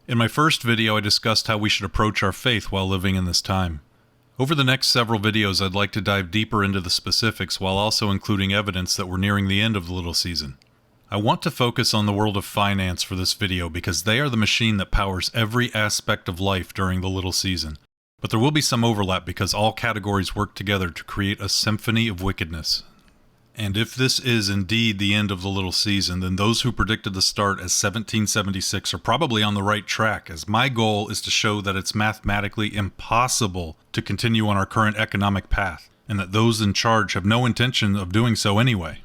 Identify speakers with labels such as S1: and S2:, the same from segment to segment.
S1: In my first video, I discussed how we should approach our faith while living in this time. Over the next several videos, I'd like to dive deeper into the specifics while also including evidence that we're nearing the end of the little season. I want to focus on the world of finance for this video because they are the machine that powers every aspect of life during the little season. But there will be some overlap because all categories work together to create a symphony of wickedness. And if this is indeed the end of the little season, then those who predicted the start as 1776 are probably on the right track, as my goal is to show that it's mathematically impossible to continue on our current economic path, and that those in charge have no intention of doing so anyway.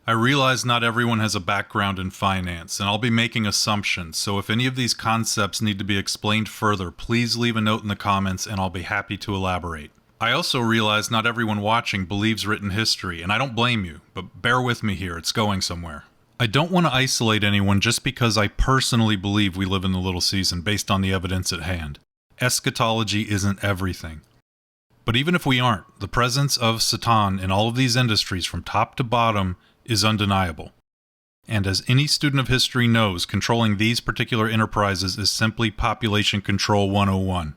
S1: I realize not everyone has a background in finance, and I'll be making assumptions, so if any of these concepts need to be explained further, please leave a note in the comments and I'll be happy to elaborate. I also realize not everyone watching believes written history, and I don't blame you, but bear with me here, it's going somewhere. I don't want to isolate anyone just because I personally believe we live in the little season based on the evidence at hand. Eschatology isn't everything. But even if we aren't, the presence of Satan in all of these industries from top to bottom is undeniable. And as any student of history knows, controlling these particular enterprises is simply population control 101.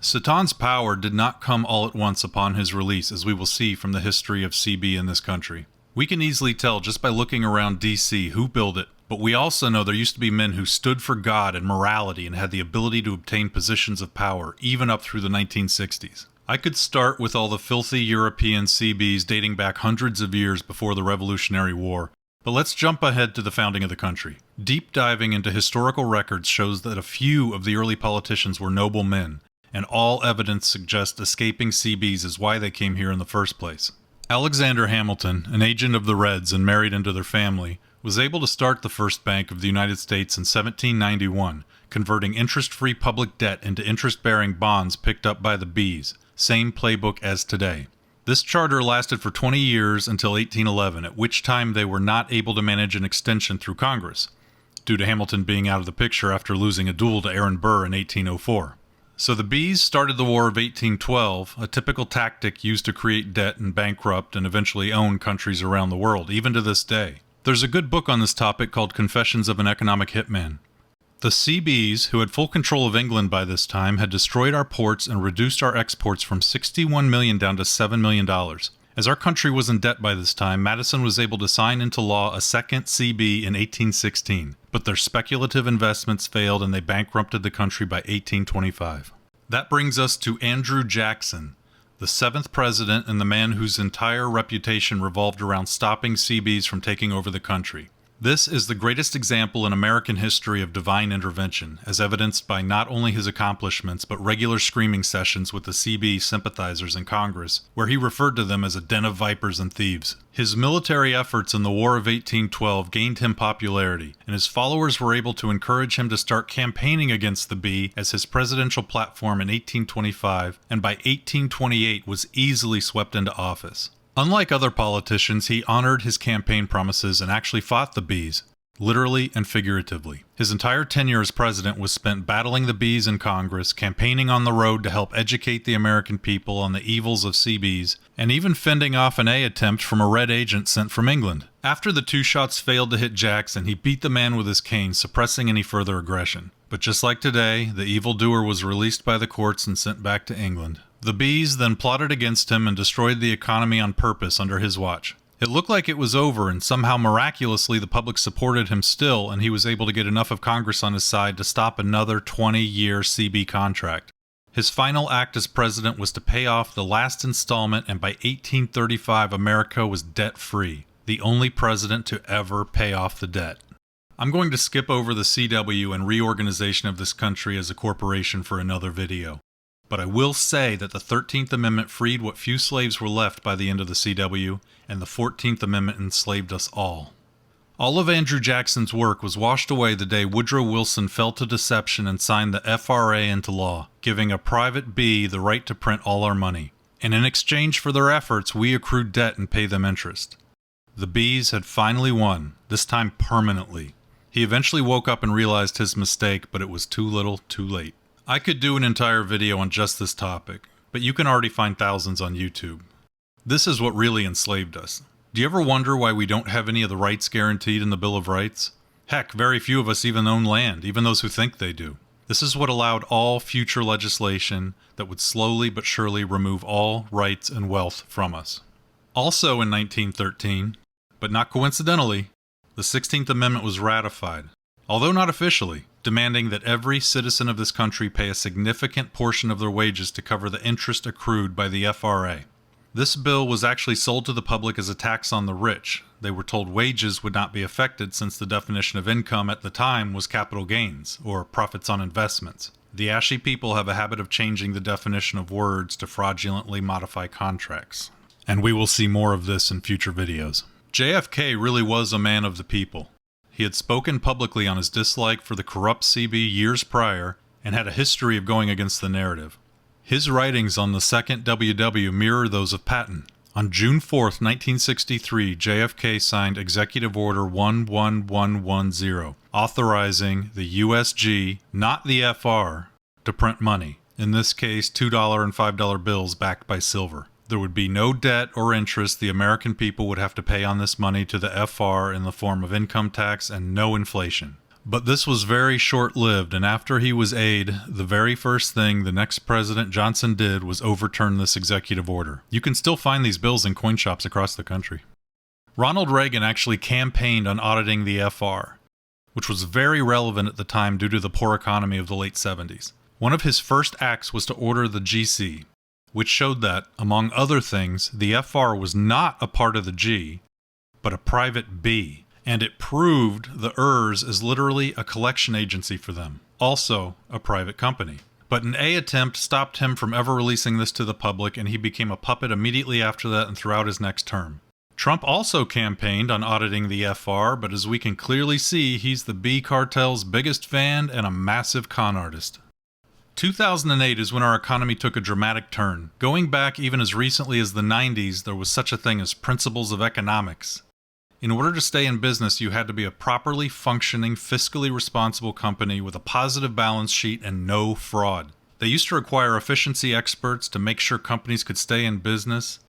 S1: Satan's power did not come all at once upon his release, as we will see from the history of CB in this country. We can easily tell just by looking around DC who built it, but we also know there used to be men who stood for God and morality and had the ability to obtain positions of power, even up through the 1960s. I could start with all the filthy European CBs dating back hundreds of years before the Revolutionary War, but let's jump ahead to the founding of the country. Deep diving into historical records shows that a few of the early politicians were noble men, and all evidence suggests escaping CBs is why they came here in the first place. Alexander Hamilton, an agent of the Reds and married into their family, was able to start the first bank of the United States in 1791, converting interest-free public debt into interest-bearing bonds picked up by the Bs, same playbook as today. This charter lasted for 20 years until 1811, at which time they were not able to manage an extension through Congress, due to Hamilton being out of the picture after losing a duel to Aaron Burr in 1804. So the Bs started the War of 1812, a typical tactic used to create debt and bankrupt and eventually own countries around the world, even to this day. There's a good book on this topic called Confessions of an Economic Hitman. The CBs, who had full control of England by this time, had destroyed our ports and reduced our exports from $61 million down to $7 million. As our country was in debt by this time, Madison was able to sign into law a second CB in 1816, but their speculative investments failed and they bankrupted the country by 1825. That brings us to Andrew Jackson, the 7th president and the man whose entire reputation revolved around stopping CBs from taking over the country. This is the greatest example in American history of divine intervention, as evidenced by not only his accomplishments, but regular screaming sessions with the CB sympathizers in Congress, where he referred to them as a den of vipers and thieves. His military efforts in the War of 1812 gained him popularity, and his followers were able to encourage him to start campaigning against the B as his presidential platform in 1825, and by 1828 was easily swept into office. Unlike other politicians, he honored his campaign promises and actually fought the Bs, literally and figuratively. His entire tenure as president was spent battling the Bs in Congress, campaigning on the road to help educate the American people on the evils of CBs, and even fending off an A attempt from a red agent sent from England. After the 2 shots failed to hit Jackson, he beat the man with his cane, suppressing any further aggression. But just like today, the evildoer was released by the courts and sent back to England. The Bs then plotted against him and destroyed the economy on purpose under his watch. It looked like it was over, and somehow miraculously the public supported him still, and he was able to get enough of Congress on his side to stop another 20-year CB contract. His final act as president was to pay off the last installment, and by 1835 America was debt-free, the only president to ever pay off the debt. I'm going to skip over the CW and reorganization of this country as a corporation for another video. But I will say that the 13th Amendment freed what few slaves were left by the end of the CW, and the 14th Amendment enslaved us all. All of Andrew Jackson's work was washed away the day Woodrow Wilson fell to deception and signed the FRA into law, giving a private B the right to print all our money. And in exchange for their efforts, we accrued debt and pay them interest. The Bs had finally won, this time permanently. He eventually woke up and realized his mistake, but it was too little, too late. I could do an entire video on just this topic, but you can already find thousands on YouTube. This is what really enslaved us. Do you ever wonder why we don't have any of the rights guaranteed in the Bill of Rights? Heck, very few of us even own land, even those who think they do. This is what allowed all future legislation that would slowly but surely remove all rights and wealth from us. Also in 1913, but not coincidentally, the 16th Amendment was ratified, although not officially, demanding that every citizen of this country pay a significant portion of their wages to cover the interest accrued by the FRA. This bill was actually sold to the public as a tax on the rich. They were told wages would not be affected since the definition of income at the time was capital gains, or profits on investments. The ashy people have a habit of changing the definition of words to fraudulently modify contracts. And we will see more of this in future videos. JFK really was a man of the people. He had spoken publicly on his dislike for the corrupt CB years prior and had a history of going against the narrative. His writings on the second WW mirror those of Patton. On June 4, 1963, JFK signed Executive Order 11110, authorizing the USG, not the FR, to print money, in this case $2 and $5 bills backed by silver. There would be no debt or interest the American people would have to pay on this money to the FR in the form of income tax and no inflation. But this was very short-lived, and after he was aide, the very first thing the next President Johnson did was overturn this executive order. You can still find these bills in coin shops across the country. Ronald Reagan actually campaigned on auditing the FR, which was very relevant at the time due to the poor economy of the late 70s. One of his first acts was to order the GC, which showed that, among other things, the FR was not a part of the G, but a private B. And it proved the ERS is literally a collection agency for them, also a private company. But an A attempt stopped him from ever releasing this to the public, and he became a puppet immediately after that and throughout his next term. Trump also campaigned on auditing the FR, but as we can clearly see, he's the B cartel's biggest fan and a massive con artist. 2008 is when our economy took a dramatic turn. Going back even as recently as the 90s, there was such a thing as principles of economics. In order to stay in business, you had to be a properly functioning, fiscally responsible company with a positive balance sheet and no fraud. They used to require efficiency experts to make sure companies could stay in business.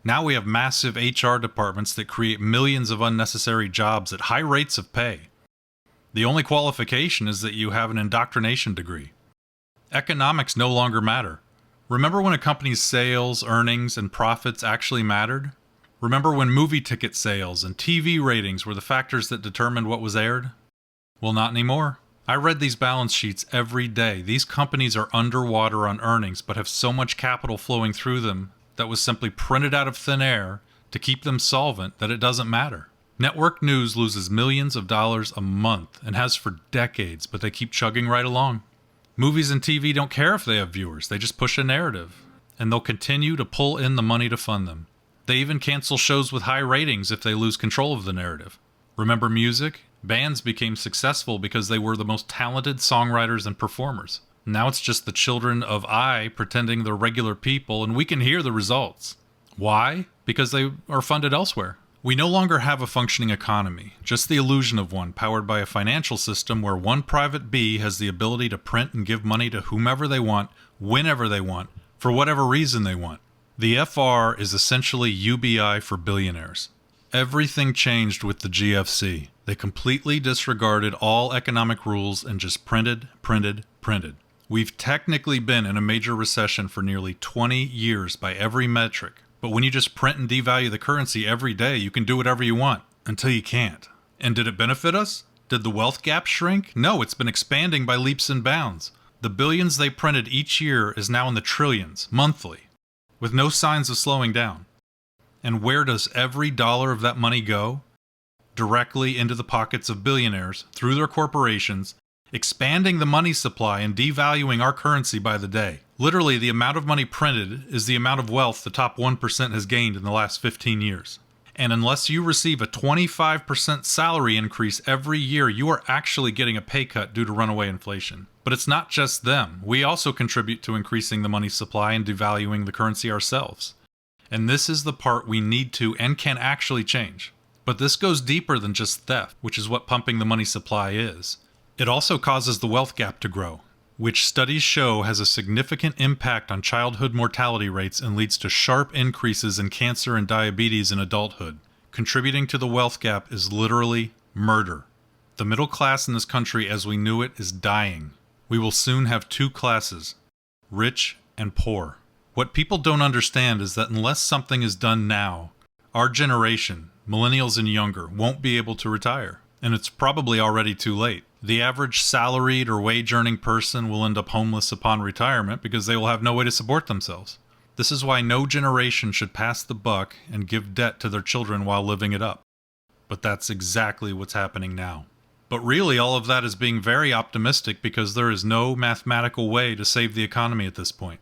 S1: Now we have massive HR departments that create millions of unnecessary jobs at high rates of pay. The only qualification is that you have an indoctrination degree. Economics no longer matter. Remember when a company's sales, earnings, and profits actually mattered? Remember when movie ticket sales and TV ratings were the factors that determined what was aired? Well, not anymore. I read these balance sheets every day. These companies are underwater on earnings, but have so much capital flowing through them that was simply printed out of thin air to keep them solvent that it doesn't matter. Network news loses millions of dollars a month and has for decades, but they keep chugging right along. Movies and TV don't care if they have viewers. They just push a narrative, and they'll continue to pull in the money to fund them. They even cancel shows with high ratings if they lose control of the narrative. Remember music? Bands became successful because they were the most talented songwriters and performers. Now it's just the children of I pretending they're regular people, and we can hear the results. Why? Because they are funded elsewhere. We no longer have a functioning economy, just the illusion of one, powered by a financial system where one private bee has the ability to print and give money to whomever they want, whenever they want, for whatever reason they want. The FR is essentially UBI for billionaires. Everything changed with the GFC. They completely disregarded all economic rules and just printed. We've technically been in a major recession for nearly 20 years by every metric. But when you just print and devalue the currency every day, you can do whatever you want, until you can't. And did it benefit us? Did the wealth gap shrink? No, it's been expanding by leaps and bounds. The billions they printed each year is now in the trillions, monthly, with no signs of slowing down. And where does every dollar of that money go? Directly into the pockets of billionaires, through their corporations, expanding the money supply and devaluing our currency by the day. Literally, the amount of money printed is the amount of wealth the top 1% has gained in the last 15 years. And unless you receive a 25% salary increase every year, you are actually getting a pay cut due to runaway inflation. But it's not just them. We also contribute to increasing the money supply and devaluing the currency ourselves. And this is the part we need to and can actually change. But this goes deeper than just theft, which is what pumping the money supply is. It also causes the wealth gap to grow, which studies show has a significant impact on childhood mortality rates and leads to sharp increases in cancer and diabetes in adulthood. Contributing to the wealth gap is literally murder. The middle class in this country as we knew it is dying. We will soon have two classes, rich and poor. What people don't understand is that unless something is done now, our generation, millennials and younger, won't be able to retire. And it's probably already too late. The average salaried or wage-earning person will end up homeless upon retirement because they will have no way to support themselves. This is why no generation should pass the buck and give debt to their children while living it up. But that's exactly what's happening now. But really, all of that is being very optimistic because there is no mathematical way to save the economy at this point.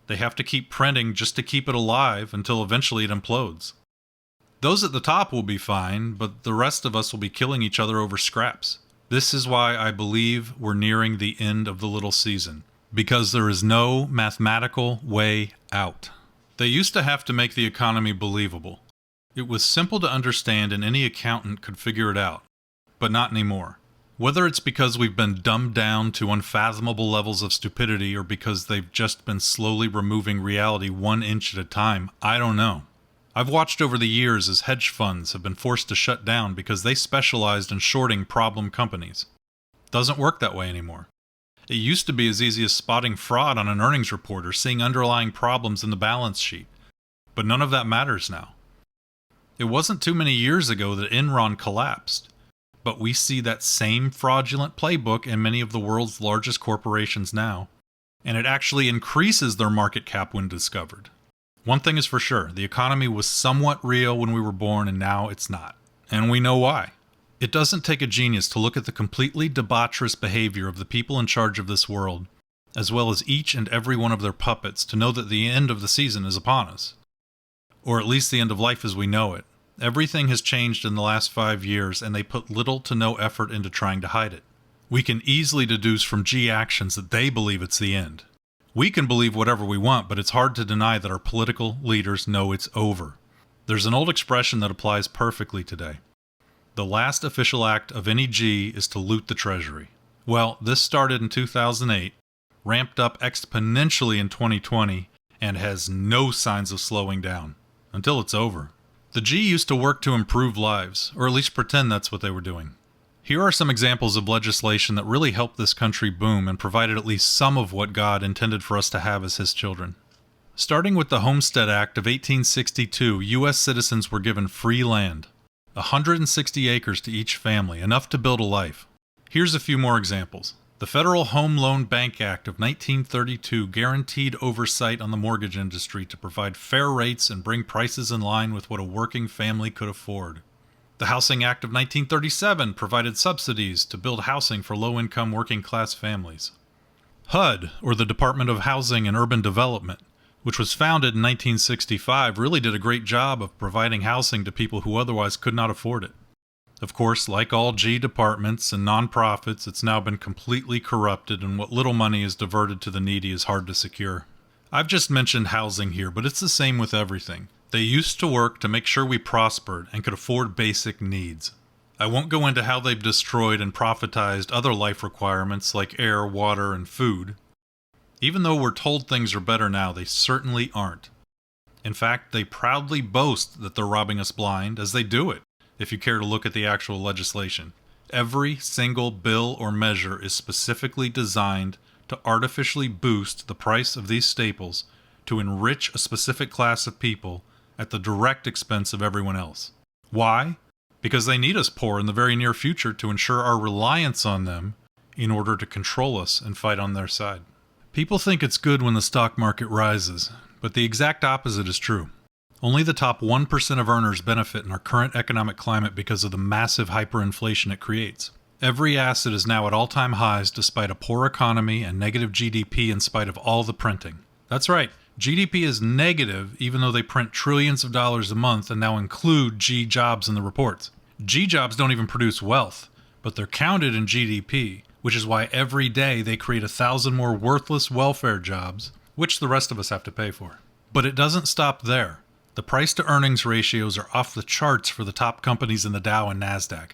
S1: They have to keep printing just to keep it alive until eventually it implodes. Those at the top will be fine, but the rest of us will be killing each other over scraps. This is why I believe we're nearing the end of the little season, because there is no mathematical way out. They used to have to make the economy believable. It was simple to understand and any accountant could figure it out, but not anymore. Whether it's because we've been dumbed down to unfathomable levels of stupidity or because they've just been slowly removing reality 1 inch at a time, I don't know. I've watched over the years as hedge funds have been forced to shut down because they specialized in shorting problem companies. Doesn't work that way anymore. It used to be as easy as spotting fraud on an earnings report or seeing underlying problems in the balance sheet. But none of that matters now. It wasn't too many years ago that Enron collapsed, but we see that same fraudulent playbook in many of the world's largest corporations now, and it actually increases their market cap when discovered. One thing is for sure, the economy was somewhat real when we were born and now it's not. And we know why. It doesn't take a genius to look at the completely debaucherous behavior of the people in charge of this world, as well as each and every one of their puppets, to know that the end of the season is upon us. Or at least the end of life as we know it. Everything has changed in the last 5 years, and they put little to no effort into trying to hide it. We can easily deduce from G actions that they believe it's the end. We can believe whatever we want, but it's hard to deny that our political leaders know it's over. There's an old expression that applies perfectly today. The last official act of any G is to loot the treasury. Well, this started in 2008, ramped up exponentially in 2020, and has no signs of slowing down. Until it's over. The G used to work to improve lives, or at least pretend that's what they were doing. Here are some examples of legislation that really helped this country boom and provided at least some of what God intended for us to have as His children. Starting with the Homestead Act of 1862, U.S. citizens were given free land, 160 acres to each family, enough to build a life. Here's a few more examples. The Federal Home Loan Bank Act of 1932 guaranteed oversight on the mortgage industry to provide fair rates and bring prices in line with what a working family could afford. The Housing Act of 1937 provided subsidies to build housing for low-income working-class families. HUD, or the Department of Housing and Urban Development, which was founded in 1965, really did a great job of providing housing to people who otherwise could not afford it. Of course, like all G departments and nonprofits, it's now been completely corrupted, and what little money is diverted to the needy is hard to secure. I've just mentioned housing here, but it's the same with everything. They used to work to make sure we prospered and could afford basic needs. I won't go into how they've destroyed and profitized other life requirements like air, water, and food. Even though we're told things are better now, they certainly aren't. In fact, they proudly boast that they're robbing us blind, as they do it, if you care to look at the actual legislation. Every single bill or measure is specifically designed to artificially boost the price of these staples to enrich a specific class of people at the direct expense of everyone else. Why? Because they need us poor in the very near future to ensure our reliance on them in order to control us and fight on their side. People think it's good when the stock market rises, but the exact opposite is true. Only the top 1% of earners benefit in our current economic climate because of the massive hyperinflation it creates. Every asset is now at all-time highs despite a poor economy and negative GDP in spite of all the printing. That's right. GDP is negative even though they print trillions of dollars a month and now include G jobs in the reports. G jobs don't even produce wealth, but they're counted in GDP, which is why every day they create 1,000 more worthless welfare jobs, which the rest of us have to pay for. But it doesn't stop there. The price-to-earnings ratios are off the charts for the top companies in the Dow and NASDAQ.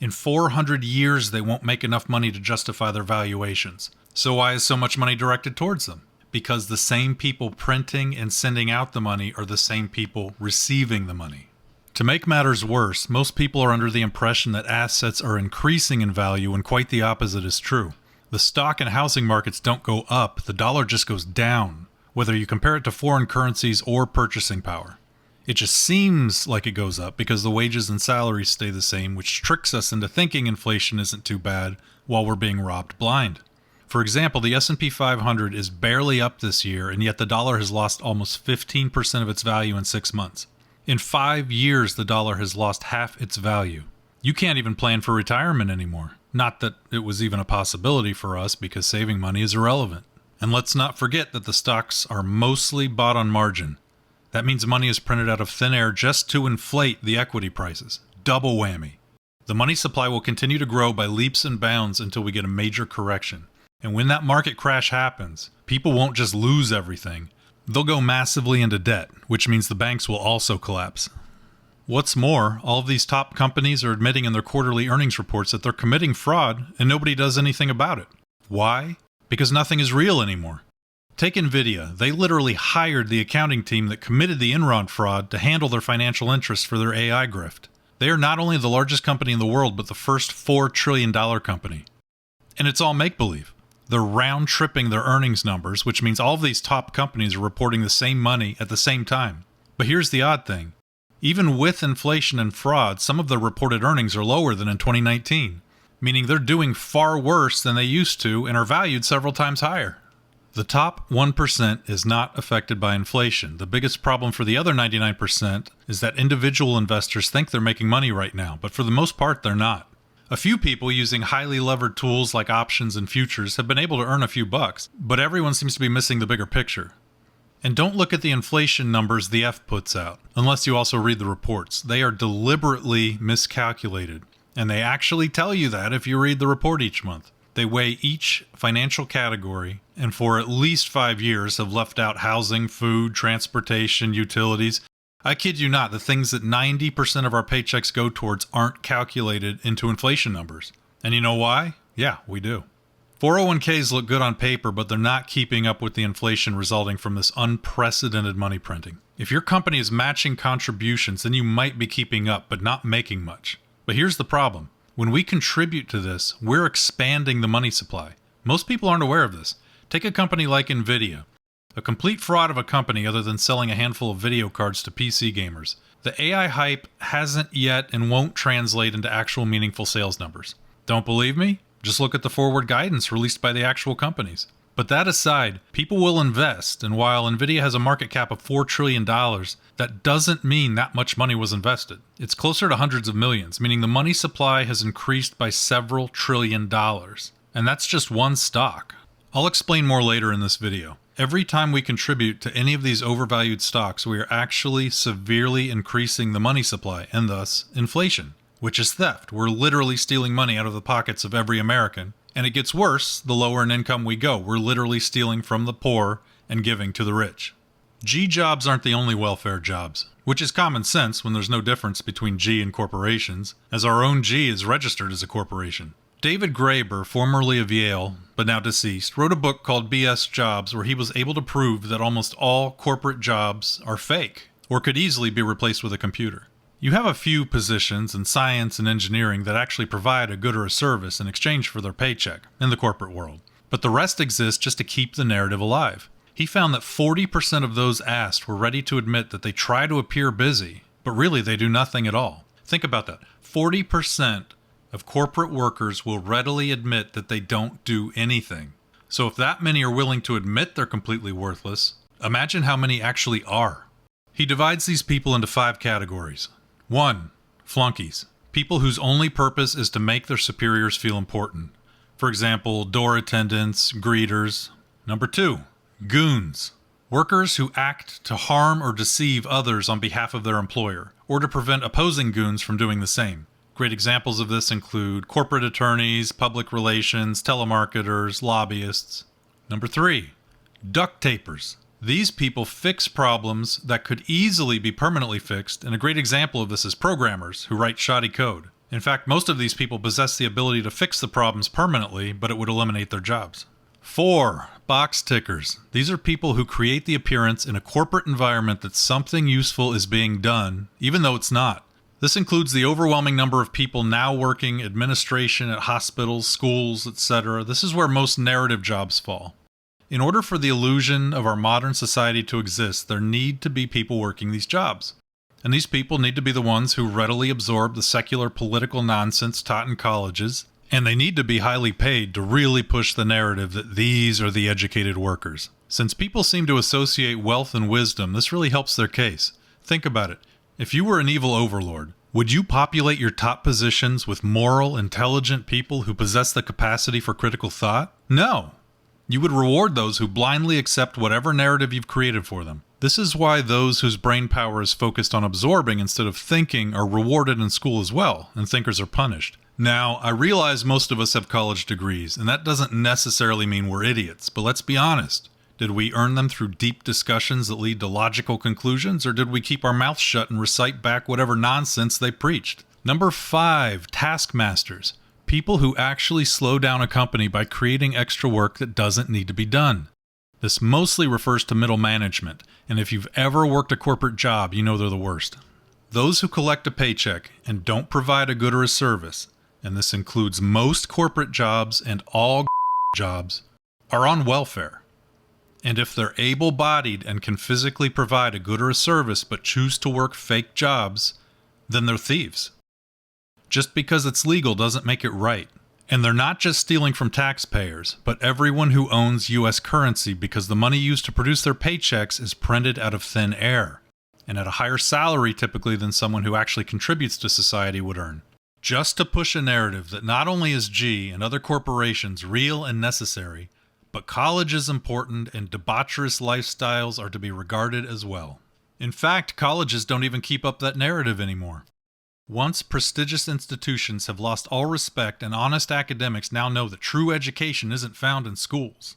S1: In 400 years, they won't make enough money to justify their valuations. So why is so much money directed towards them? Because the same people printing and sending out the money are the same people receiving the money. To make matters worse, most people are under the impression that assets are increasing in value when quite the opposite is true. The stock and housing markets don't go up, the dollar just goes down, whether you compare it to foreign currencies or purchasing power. It just seems like it goes up because the wages and salaries stay the same, which tricks us into thinking inflation isn't too bad while we're being robbed blind. For example, the S&P 500 is barely up this year, and yet the dollar has lost almost 15% of its value in 6 months. In 5 years, the dollar has lost half its value. You can't even plan for retirement anymore. Not that it was even a possibility for us because saving money is irrelevant. And let's not forget that the stocks are mostly bought on margin. That means money is printed out of thin air just to inflate the equity prices. Double whammy. The money supply will continue to grow by leaps and bounds until we get a major correction. And when that market crash happens, people won't just lose everything. They'll go massively into debt, which means the banks will also collapse. What's more, all of these top companies are admitting in their quarterly earnings reports that they're committing fraud and nobody does anything about it. Why? Because nothing is real anymore. Take NVIDIA. They literally hired the accounting team that committed the Enron fraud to handle their financial interests for their AI grift. They are not only the largest company in the world, but the first $4 trillion company. And it's all make-believe. They're round-tripping their earnings numbers, which means all of these top companies are reporting the same money at the same time. But here's the odd thing. Even with inflation and fraud, some of their reported earnings are lower than in 2019, meaning they're doing far worse than they used to and are valued several times higher. The top 1% is not affected by inflation. The biggest problem for the other 99% is that individual investors think they're making money right now, but for the most part, they're not. A few people using highly levered tools like options and futures have been able to earn a few bucks, but everyone seems to be missing the bigger picture. And don't look at the inflation numbers the F puts out, unless you also read the reports. They are deliberately miscalculated, and they actually tell you that if you read the report each month. They weigh each financial category, and for at least 5 years have left out housing, food, transportation, utilities. I kid you not, the things that 90% of our paychecks go towards aren't calculated into inflation numbers. And you know why? Yeah, we do. 401ks look good on paper, but they're not keeping up with the inflation resulting from this unprecedented money printing. If your company is matching contributions, then you might be keeping up, but not making much. But here's the problem. When we contribute to this, we're expanding the money supply. Most people aren't aware of this. Take a company like NVIDIA. A complete fraud of a company other than selling a handful of video cards to PC gamers. The AI hype hasn't yet and won't translate into actual meaningful sales numbers. Don't believe me? Just look at the forward guidance released by the actual companies. But that aside, people will invest, and while NVIDIA has a market cap of $4 trillion, that doesn't mean that much money was invested. It's closer to hundreds of millions, meaning the money supply has increased by several trillion dollars. And that's just one stock. I'll explain more later in this video. Every time we contribute to any of these overvalued stocks, we are actually severely increasing the money supply, and thus inflation, which is theft. We're literally stealing money out of the pockets of every American. And it gets worse the lower in income we go. We're literally stealing from the poor and giving to the rich. G jobs aren't the only welfare jobs, which is common sense when there's no difference between G and corporations, as our own G is registered as a corporation. David Graeber, formerly of Yale, but now deceased, wrote a book called BS Jobs where he was able to prove that almost all corporate jobs are fake, or could easily be replaced with a computer. You have a few positions in science and engineering that actually provide a good or a service in exchange for their paycheck in the corporate world, but the rest exist just to keep the narrative alive. He found that 40% of those asked were ready to admit that they try to appear busy, but really they do nothing at all. Think about that. 40% of corporate workers will readily admit that they don't do anything. So if that many are willing to admit they're completely worthless, imagine how many actually are. He divides these people into 5 categories. 1. Flunkies. People whose only purpose is to make their superiors feel important. For example, door attendants, greeters. Number 2. Goons. Workers who act to harm or deceive others on behalf of their employer, or to prevent opposing goons from doing the same. Great examples of this include corporate attorneys, public relations, telemarketers, lobbyists. Number 3. Duct tapers. These people fix problems that could easily be permanently fixed, and a great example of this is programmers who write shoddy code. In fact, most of these people possess the ability to fix the problems permanently, but it would eliminate their jobs. 4. Box tickers. These are people who create the appearance in a corporate environment that something useful is being done, even though it's not. This includes the overwhelming number of people now working administration at hospitals, schools, etc. This is where most narrative jobs fall. In order for the illusion of our modern society to exist, there need to be people working these jobs. And these people need to be the ones who readily absorb the secular political nonsense taught in colleges, and they need to be highly paid to really push the narrative that these are the educated workers. Since people seem to associate wealth and wisdom, this really helps their case. Think about it. If you were an evil overlord, would you populate your top positions with moral, intelligent people who possess the capacity for critical thought? No. You would reward those who blindly accept whatever narrative you've created for them. This is why those whose brain power is focused on absorbing instead of thinking are rewarded in school as well, and thinkers are punished. Now, I realize most of us have college degrees, and that doesn't necessarily mean we're idiots, but let's be honest. Did we earn them through deep discussions that lead to logical conclusions, or did we keep our mouths shut and recite back whatever nonsense they preached? Number 5, taskmasters. People who actually slow down a company by creating extra work that doesn't need to be done. This mostly refers to middle management, and if you've ever worked a corporate job, you know they're the worst. Those who collect a paycheck and don't provide a good or a service, and this includes most corporate jobs and all jobs, are on welfare. And if they're able-bodied and can physically provide a good or a service but choose to work fake jobs, then they're thieves. Just because it's legal doesn't make it right. And they're not just stealing from taxpayers, but everyone who owns U.S. currency because the money used to produce their paychecks is printed out of thin air, and at a higher salary typically than someone who actually contributes to society would earn. Just to push a narrative that not only is G and other corporations real and necessary, but college is important and debaucherous lifestyles are to be regarded as well. In fact, colleges don't even keep up that narrative anymore. Once prestigious institutions have lost all respect, and honest academics now know that true education isn't found in schools.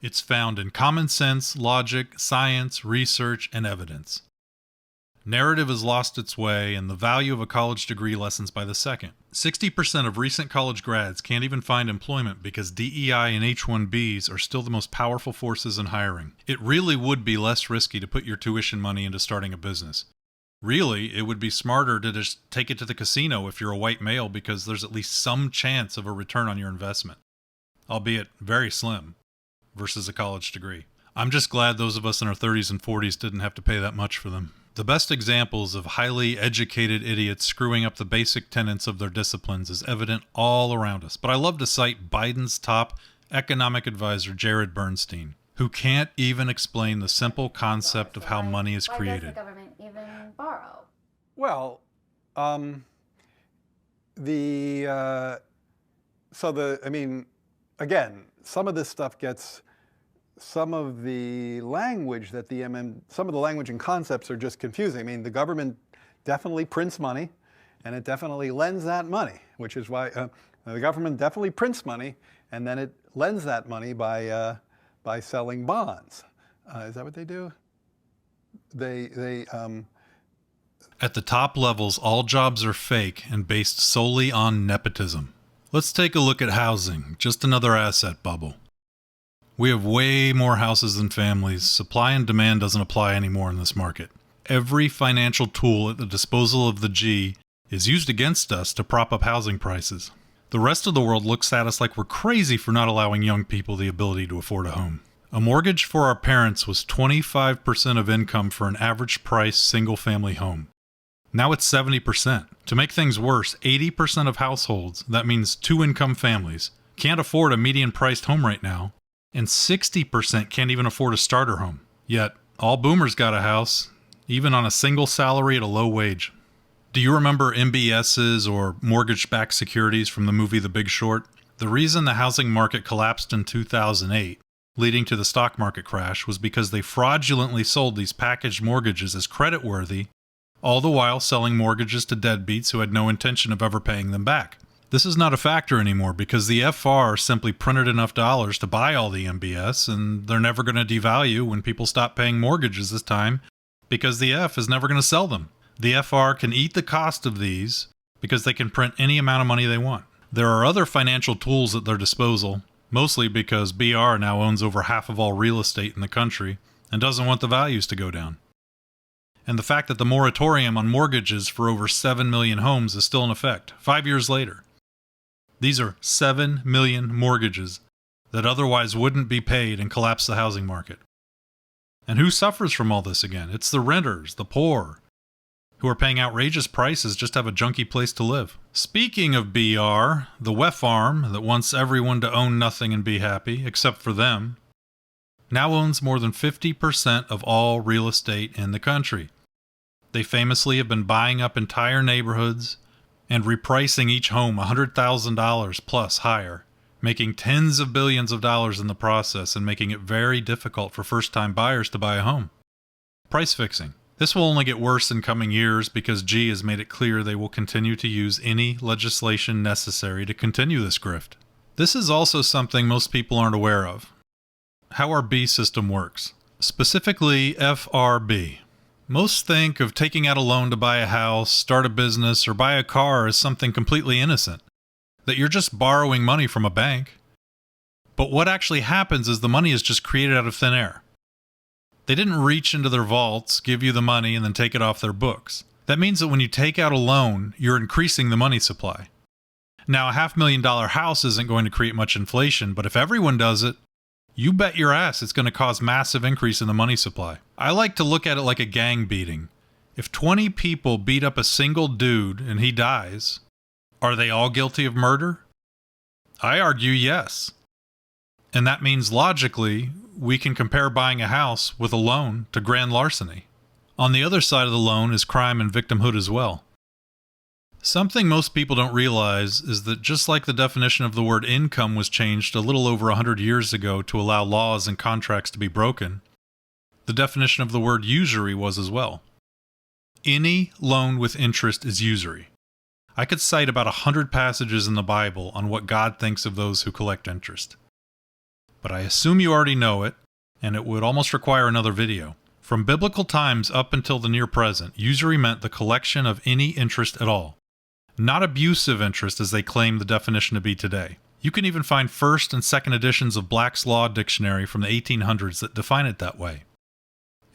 S1: It's found in common sense, logic, science, research, and evidence. Narrative has lost its way, and the value of a college degree lessens by the second. 60% of recent college grads can't even find employment because DEI and H-1Bs are still the most powerful forces in hiring. It really would be less risky to put your tuition money into starting a business. Really, it would be smarter to just take it to the casino if you're a white male because there's at least some chance of a return on your investment, albeit very slim, versus a college degree. I'm just glad those of us in our 30s and 40s didn't have to pay that much for them. The best examples of highly educated idiots screwing up the basic tenets of their disciplines is evident all around us, but I love to cite Biden's top economic advisor, Jared Bernstein, who can't even explain the simple concept of how money is created.
S2: Why does the government even borrow?
S3: Well, again, some of this stuff gets, some of the language that some of the language and concepts are just confusing. I mean, the government definitely prints money, and it definitely lends that money, which is why the government definitely prints money, and then it lends that money by selling bonds. Is that what they do?
S1: At the top levels, all jobs are fake and based solely on nepotism. Let's take a look at housing, just another asset bubble. We have way more houses than families. Supply and demand doesn't apply anymore in this market. Every financial tool at the disposal of the G is used against us to prop up housing prices. The rest of the world looks at us like we're crazy for not allowing young people the ability to afford a home. A mortgage for our parents was 25% of income for an average price single-family home. Now it's 70%. To make things worse, 80% of households, that means two-income families, can't afford a median-priced home right now, and 60% can't even afford a starter home. Yet, all boomers got a house, even on a single salary at a low wage. Do you remember MBSs or mortgage-backed securities from the movie The Big Short? The reason the housing market collapsed in 2008, leading to the stock market crash, was because they fraudulently sold these packaged mortgages as creditworthy, all the while selling mortgages to deadbeats who had no intention of ever paying them back. This is not a factor anymore because the FR simply printed enough dollars to buy all the MBS, and they're never going to devalue when people stop paying mortgages this time because the F is never going to sell them. The FR can eat the cost of these because they can print any amount of money they want. There are other financial tools at their disposal, mostly because BR now owns over half of all real estate in the country and doesn't want the values to go down. and the fact that the moratorium on mortgages for over 7 million homes is still in effect 5 years later. These are 7 million mortgages that otherwise wouldn't be paid and collapse the housing market. And who suffers from all this again? It's the renters, the poor, who are paying outrageous prices just to have a junky place to live. Speaking of BR, the WEF arm that wants everyone to own nothing and be happy, except for them, now owns more than 50% of all real estate in the country. They famously have been buying up entire neighborhoods and repricing each home $100,000 plus higher, making tens of billions of dollars in the process and making it very difficult for first-time buyers to buy a home. Price fixing. This will only get worse in coming years because G has made it clear they will continue to use any legislation necessary to continue this grift. This is also something most people aren't aware of. How our B system works. Specifically, FRB. Most think of taking out a loan to buy a house, start a business, or buy a car as something completely innocent, that you're just borrowing money from a bank. But what actually happens is the money is just created out of thin air. They didn't reach into their vaults, give you the money, and then take it off their books. That means that when you take out a loan, you're increasing the money supply. Now, a $500,000 house isn't going to create much inflation, but if everyone does it, you bet your ass it's going to cause massive increase in the money supply. I like to look at it like a gang beating. If 20 people beat up a single dude and he dies, are they all guilty of murder? I argue yes. And that means logically, we can compare buying a house with a loan to grand larceny. On the other side of the loan is crime and victimhood as well. Something most people don't realize is that just like the definition of the word income was changed a little over 100 years ago to allow laws and contracts to be broken, the definition of the word usury was as well. Any loan with interest is usury. I could cite about 100 passages in the Bible on what God thinks of those who collect interest. But I assume you already know it, and it would almost require another video. From biblical times up until the near present, usury meant the collection of any interest at all. Not abusive interest as they claim the definition to be today. You can even find first and second editions of Black's Law Dictionary from the 1800s that define it that way.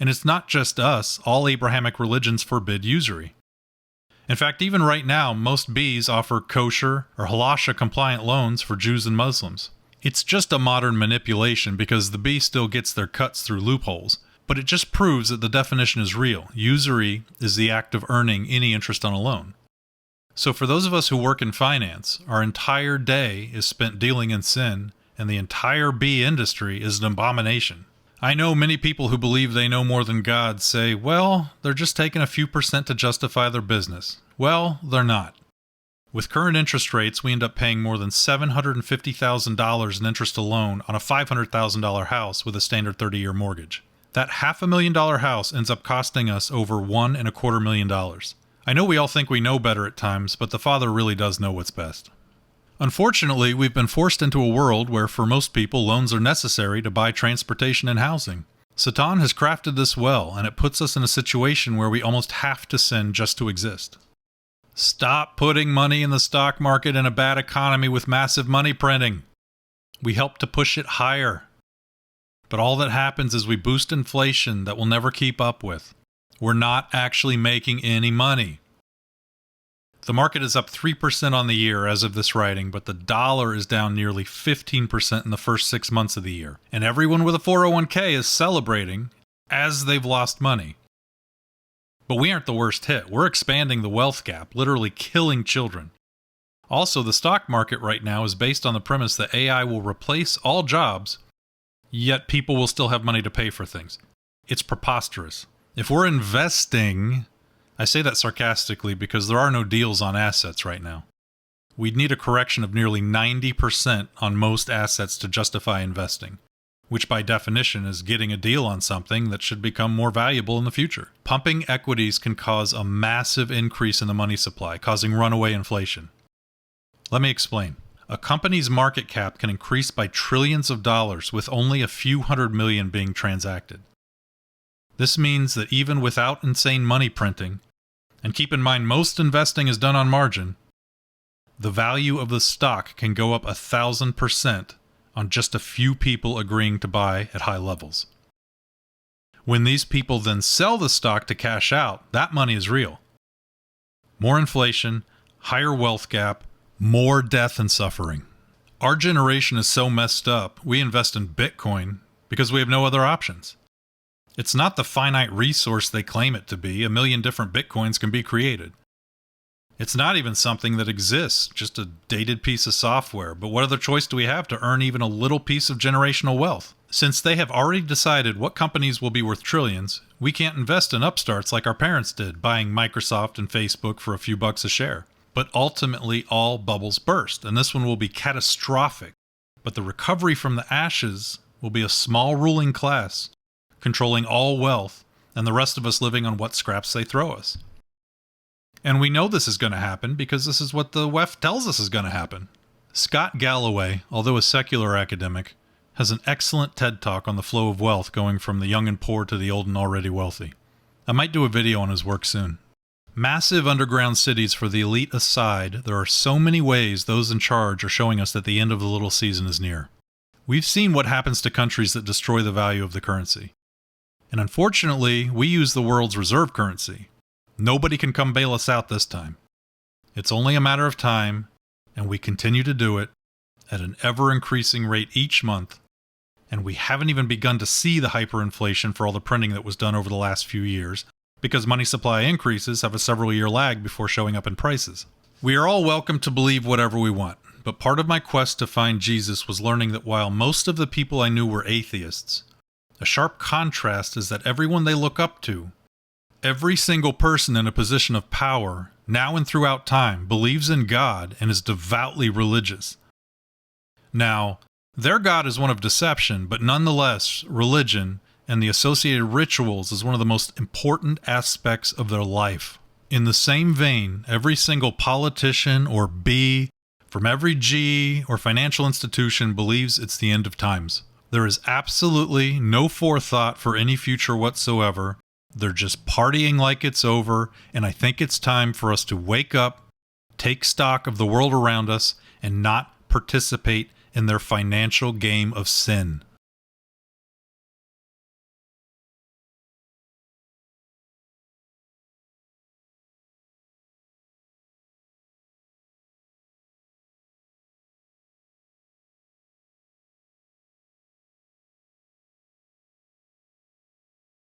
S1: And it's not just us, all Abrahamic religions forbid usury. In fact, even right now, most Bs offer kosher or halasha-compliant loans for Jews and Muslims. It's just a modern manipulation because the B still gets their cuts through loopholes, but it just proves that the definition is real. Usury is the act of earning any interest on a loan. So for those of us who work in finance, our entire day is spent dealing in sin, and the entire B industry is an abomination. I know many people who believe they know more than God say, well, they're just taking a few percent to justify their business. Well, they're not. With current interest rates, we end up paying more than $750,000 in interest alone on a $500,000 house with a standard 30-year mortgage. That $500,000 house ends up costing us over $1.25 million. I know we all think we know better at times, but the Father really does know what's best. Unfortunately, we've been forced into a world where for most people loans are necessary to buy transportation and housing. Satan has crafted this well, and it puts us in a situation where we almost have to sin just to exist. Stop putting money in the stock market in a bad economy with massive money printing. We help to push it higher. But all that happens is we boost inflation that we'll never keep up with. We're not actually making any money. The market is up 3% on the year as of this writing, but the dollar is down nearly 15% in the first 6 months of the year. And everyone with a 401k is celebrating as they've lost money. But we aren't the worst hit. We're expanding the wealth gap, literally killing children. Also, the stock market right now is based on the premise that AI will replace all jobs, yet people will still have money to pay for things. It's preposterous. If we're investing, I say that sarcastically because there are no deals on assets right now. We'd need a correction of nearly 90% on most assets to justify investing, which by definition is getting a deal on something that should become more valuable in the future. Pumping equities can cause a massive increase in the money supply, causing runaway inflation. Let me explain. A company's market cap can increase by trillions of dollars with only a few $100 million being transacted. This means that even without insane money printing, and keep in mind most investing is done on margin, the value of the stock can go up 1,000% on just a few people agreeing to buy at high levels. When these people then sell the stock to cash out, that money is real. More inflation, higher wealth gap, more death and suffering. Our generation is so messed up, we invest in Bitcoin because we have no other options. It's not the finite resource they claim it to be. 1 million different Bitcoins can be created. It's not even something that exists, just a dated piece of software. But what other choice do we have to earn even a little piece of generational wealth? Since they have already decided what companies will be worth trillions, we can't invest in upstarts like our parents did, buying Microsoft and Facebook for a few bucks a share. But ultimately, all bubbles burst, and this one will be catastrophic. But the recovery from the ashes will be a small ruling class, controlling all wealth, and the rest of us living on what scraps they throw us. And we know this is going to happen because this is what the WEF tells us is going to happen. Scott Galloway, although a secular academic, has an excellent TED Talk on the flow of wealth going from the young and poor to the old and already wealthy. I might do a video on his work soon. Massive underground cities for the elite aside, there are so many ways those in charge are showing us that the end of the little season is near. We've seen what happens to countries that destroy the value of the currency. And unfortunately, we use the world's reserve currency. Nobody can come bail us out this time. It's only a matter of time, and we continue to do it at an ever-increasing rate each month, and we haven't even begun to see the hyperinflation for all the printing that was done over the last few years, because money supply increases have a several-year lag before showing up in prices. We are all welcome to believe whatever we want, but part of my quest to find Jesus was learning that while most of the people I knew were atheists, a sharp contrast is that everyone they look up to, every single person in a position of power, now and throughout time, believes in God and is devoutly religious. Now, their God is one of deception, but nonetheless, religion and the associated rituals is one of the most important aspects of their life. In the same vein, every single politician or B from every G or financial institution believes it's the end of times. There is absolutely no forethought for any future whatsoever. They're just partying like it's over, and I think it's time for us to wake up, take stock of the world around us, and not participate in their financial game of sin.